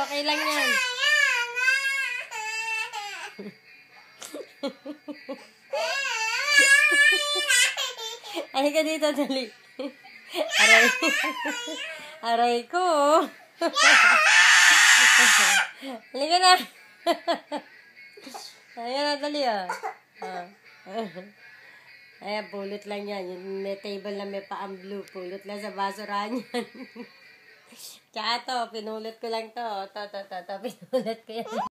Okay lang yan. Halika dito, dali. Aray. Aray ko. Halika na. Ayan na, dali Ayan, pulot lang yan. Yung may table na may paang blue. Pulot lang sa basurahan yan. Tsaka to, pinulot ko lang to. To, pinulot ko yan.